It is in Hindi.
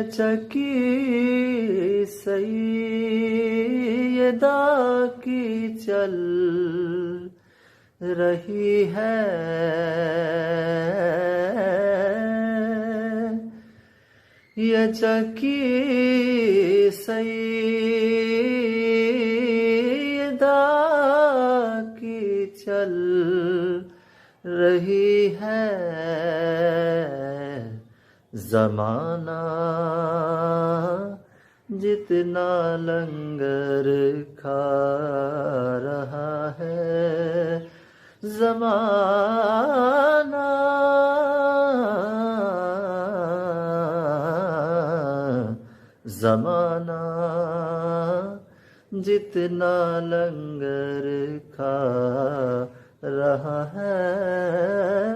चकी सैयदा की चल रही है, ये चकी सैयदा की चल रही है। ज़माना जितना लंगर खा रहा है, ज़माना ज़माना जितना लंगर